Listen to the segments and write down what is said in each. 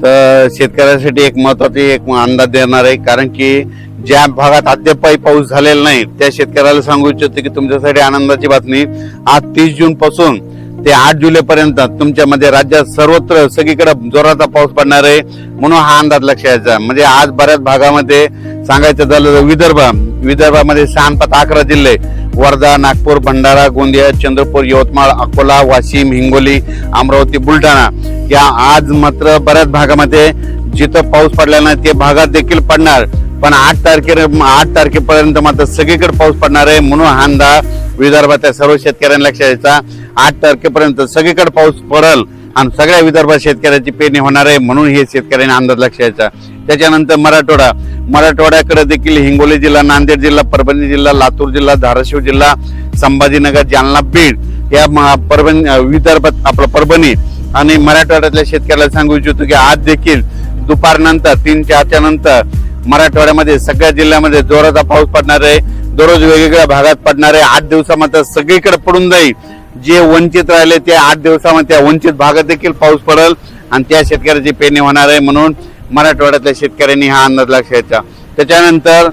तर शेतकऱ्यासाठी एक महत्त्वाची एक अंदाज देणार आहे, कारण की ज्या भागात अद्यापही पाऊस झालेला नाही त्या शेतकऱ्याला सांगू इच्छितो की तुमच्यासाठी आनंदाची बातमी. आज 30 जून पासून ते 8 जुलै पर्यंत तुमच्यामध्ये राज्यात सर्वत्र सगळीकडे जोराचा पाऊस पडणार आहे, म्हणून हा अंदाज लक्षात घ्यायचा. म्हणजे आज बऱ्याच भागामध्ये सांगायचं झालं तर विदर्भामध्ये 11 जिल्हे वर्धा, नागपूर, भंडारा, गोंदिया, चंद्रपूर, यवतमाळ, अकोला, वाशिम, हिंगोली, अमरावती, बुलढाणा या आज मात्र बऱ्याच भागामध्ये जिथं पाऊस पडला नाही ते भागात देखील पडणार. पण 8 तारखेपर्यंत मात्र सगळीकडे पाऊस पडणार आहे, म्हणून हा अंदाज विदर्भाच्या सर्व शेतकऱ्यांना लक्षात घ्यायचा. 8 तारखेपर्यंत सगळीकडे पाऊस पडेल आणि सगळ्या विदर्भात शेतकऱ्याची पेरणी होणार आहे, म्हणून हे शेतकऱ्यांनी अंदाज लक्षात घ्यायचा. त्याच्यानंतर मराठवाड्याकडे देखील हिंगोली जिल्हा, नांदेड जिल्हा, परभणी जिल्हा, लातूर जिल्हा, धाराशिव जिल्हा, संभाजीनगर, जालना, बीड या विदर्भात परभणी आणि मराठवाड्यातल्या शेतकऱ्याला सांगू इच्छितो की आज देखील दुपारनंतर 3-4च्या नंतर मराठवाड्यामध्ये सगळ्या जिल्ह्यामध्ये जोराचा पाऊस पडणार आहे. दररोज वेगवेगळ्या भागात पडणार आहे. 8 दिवसामध्ये सगळीकडे पडून जाईल. जे वंचित राहिले ते 8 दिवसामध्ये त्या वंचित भागात देखील पाऊस पडेल आणि त्या शेतकऱ्याची पेरणी होणार आहे, म्हणून मराठवाड्यातल्या शेतकऱ्यांनी हा अंदाज लक्षात घ्यायचा. त्याच्यानंतर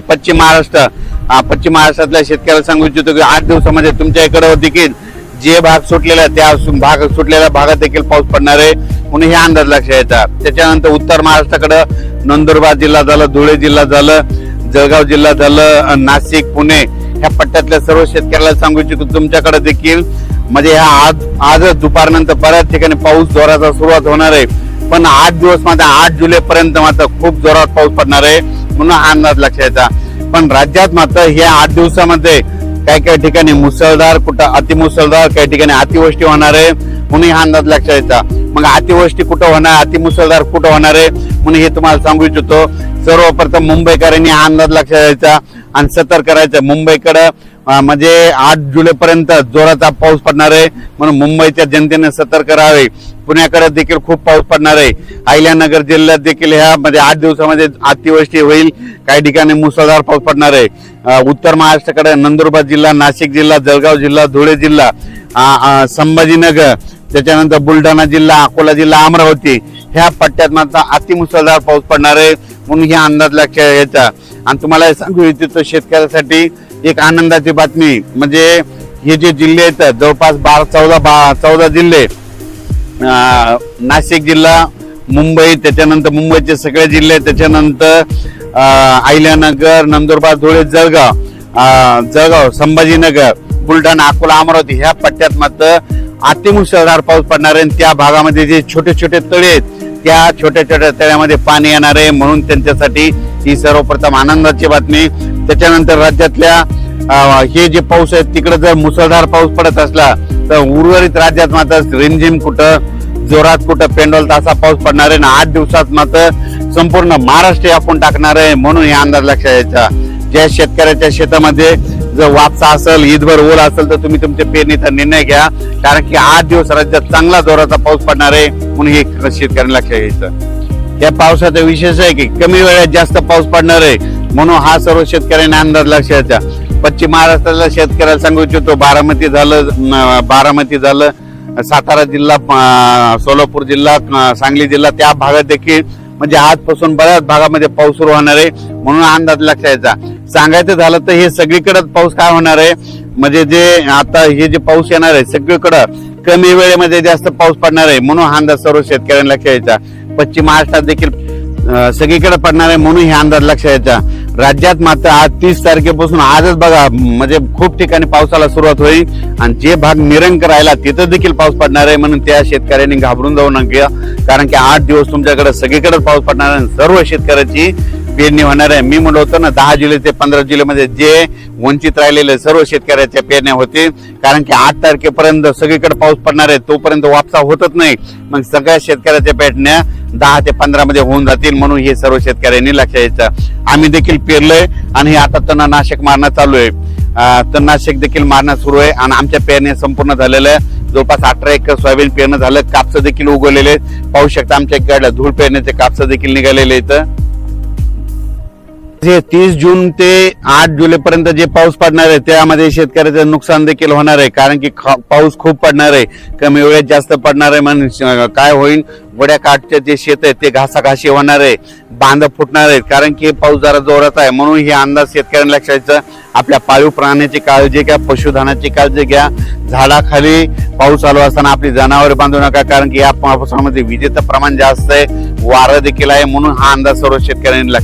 पश्चिम महाराष्ट्रातल्या शेतकऱ्याला सांगू इच्छितो की 8 दिवसामध्ये तुमच्या इकडे देखील जे भाग सुटलेला त्या सुटलेल्या भागात देखील पाऊस पडणार आहे, म्हणून हे अंदाज लक्षात घ्यायचा. त्याच्यानंतर उत्तर महाराष्ट्राकडे नंदुरबार जिल्हा झालं, धुळे जिल्हा झालं, जळगाव जिल्हा झालं, नाशिक, पुणे ह्या पट्ट्यातल्या सर्व शेतकऱ्याला सांगू इच्छितो तुमच्याकडे देखील म्हणजे आजच दुपारनंतर बऱ्याच ठिकाणी पाऊस जोराचा सुरुवात होणार आहे. पण 8 दिवस मात्र 8 जुलै पर्यंत मात्र खूप जोरात पाऊस पडणार आहे, म्हणून हा अंदाज लक्षात घ्यायचा. पण राज्यात मात्र ह्या 8 दिवसामध्ये काही ठिकाणी मुसळधार, कुठं अतिमुसळधार, काही ठिकाणी अतिवृष्टी होणार आहे, म्हणून हा अंदाज लक्षात घ्यायचा. मग अतिवृष्टी कुठं होणार, अतिमुसळधार कुठं होणार आहे म्हणून हे तुम्हाला सांगू इच्छितो. सर्वप्रथम मुंबईकरांनी हा अंदाज लक्षात घ्यायचा आणि सतर्क करायचं. मुंबईकडे म्हणजे 8 जुलै पर्यंत जोराचा पाऊस पडणार आहे, म्हणून मुंबईच्या जनतेने सतर्क राहावे. पुण्याकडे देखील खूप पाऊस पडणार आहे. अहिल्यानगर जिल्ह्यात देखील ह्या म्हणजे 8 दिवसामध्ये अतिवृष्टी होईल, काही ठिकाणी मुसळधार पाऊस पडणार आहे. उत्तर महाराष्ट्राकडे नंदुरबार जिल्हा, नाशिक जिल्हा, जळगाव जिल्हा, धुळे जिल्हा, संभाजीनगर, त्याच्यानंतर बुलढाणा जिल्हा, अकोला जिल्हा, अमरावती ह्या पट्ट्यात मात्र अतिमुसळधार पाऊस पडणार आहे, म्हणून हा अंदाज लक्षात घ्यायचा. आणि तुम्हाला सांगू इच्छितो शेतकऱ्यासाठी एक आनंदाची बातमी म्हणजे हे जे जिल्हे आहेत जवळपास 14 जिल्हे, नाशिक जिल्हा, मुंबई, त्याच्यानंतर मुंबईचे सगळे जिल्हे, त्याच्यानंतर अहिल्यानगर, नंदुरबार, धुळे, जळगाव, संभाजीनगर, बुलढाणा, अकोला, अमरावती ह्या पट्ट्यात मात्र अतिमुसळधार पाऊस पडणार आहे. त्या भागामध्ये जे छोटे छोटे तळे आहेत त्या छोट्या छोट्या तळ्यामध्ये पाणी येणार आहे, म्हणून त्यांच्यासाठी ही सर्वप्रथम आनंदाची बातमी. त्याच्यानंतर राज्यातल्या हे जे पाऊस आहे तिकडे जर मुसळधार पाऊस पडत असला तर उर्वरित राज्यात मात्र रिमझिम कुठं जोरात कुठं पेंडोल तासा पाऊस पडणार आहे. 8 दिवसात मात्र संपूर्ण महाराष्ट्र आपण टाकणार आहे, म्हणून हे अंदाज लक्षात घ्यायचा. ज्या शेतकऱ्याच्या शेतामध्ये जर वापसा असेल, ईदभर ओल असेल तर तुम्ही तुमच्या पेरणीचा निर्णय घ्या, कारण की 8 दिवस राज्यात चांगला जोराचा पाऊस पडणार आहे, म्हणून हे शेतकऱ्यांना लक्षात घ्यायचं. या पावसाचा विशेष आहे की कमी वेळात जास्त पाऊस पडणार आहे, म्हणून हा सर्व शेतकऱ्यांना अंदाज लक्षात घ्यायचा. पश्चिम महाराष्ट्रातल्या शेतकऱ्याला सांगू इच्छितो बारामती झालं, सातारा जिल्हा, सोलापूर जिल्हा, सांगली जिल्हा त्या भागात देखील म्हणजे आजपासून बऱ्याच भागामध्ये पाऊस सुरू होणार आहे, म्हणून अंदाज लक्षात घ्यायचा. सांगायचं झालं तर हे सगळीकडे पाऊस काय होणार आहे म्हणजे जे आता हे जे पाऊस येणार आहे सगळीकडे कमी वेळेमध्ये जास्त पाऊस पडणार आहे, म्हणून हा अंदाज सर्व शेतकऱ्यांना लक्षात घ्यायचा. पश्चिम महाराष्ट्रात देखील सगळीकडे पडणार आहे, म्हणून हे अंदाज लक्षात घ्यायचा. राज्यात मात्र आज 30 तारखेपासून आजच बघा म्हणजे खूप ठिकाणी पावसाला सुरुवात होईल आणि जे भाग निरंक राहिला तिथं देखील पाऊस पडणार आहे, म्हणून त्या शेतकऱ्यांनी घाबरून जाऊ नका, कारण की 8 दिवस तुमच्याकडे सगळीकडे पाऊस पडणार आहे, सर्व शेतकऱ्याची पेरणी होणार आहे. मी म्हणलो होतो ना 10 जुलै ते 15 जुलैमध्ये जे वंचित राहिलेले सर्व शेतकऱ्याच्या पेरण्या होतील, कारण की 8 तारखेपर्यंत सगळीकडे पाऊस पडणार आहे, तोपर्यंत वापसा होतच नाही, मग सगळ्या शेतकऱ्याच्या पेरण्या 10 ते 15 मध्ये होऊन जातील, म्हणून हे सर्व शेतकऱ्यांनी लक्षात घ्यायचं. आम्ही देखील पेरलोय आणि आता तणनाशक मारणं चालू आहे, तणनाशक देखील मारणं सुरू आहे आणि आमच्या पेरण्या संपूर्ण झालेल्या आहे. जवळपास 18 एकर सोयाबीन पेरणं झालं, कापसं देखील उगवलेले पाहू शकता. आमच्या इकडे धूळ पेरण्याचे कापसं देखील निघालेले इथं. जे 30 जून ते 8 जुलै पर्यंत जे पाऊस पडणार आहे त्यामध्ये शेतकऱ्याचं नुकसान देखील होणार आहे, कारण की पाऊस खूप पडणार आहे, कमी वेळेत जास्त पडणार आहे. म्हणून काय होईल, वड्या काठचे जे शेत आहे ते घासाघाशी होणार आहे, बांध फुटणार आहेत, कारण की पाऊस जरा जोरात आहे. म्हणून हे अंदाज शेतकऱ्यांना लक्षात घ्यायचं. आपल्या पाळीव प्राण्याची काळजी घ्या, पशुधनाची काळजी घ्या. झाडाखाली पाऊस चालू असताना आपली जनावरे बांधू नका, कारण की या पावसामध्ये विजेचं प्रमाण जास्त आहे, वारं देखील आहे. म्हणून हा अंदाज सर्व शेतकऱ्यांनी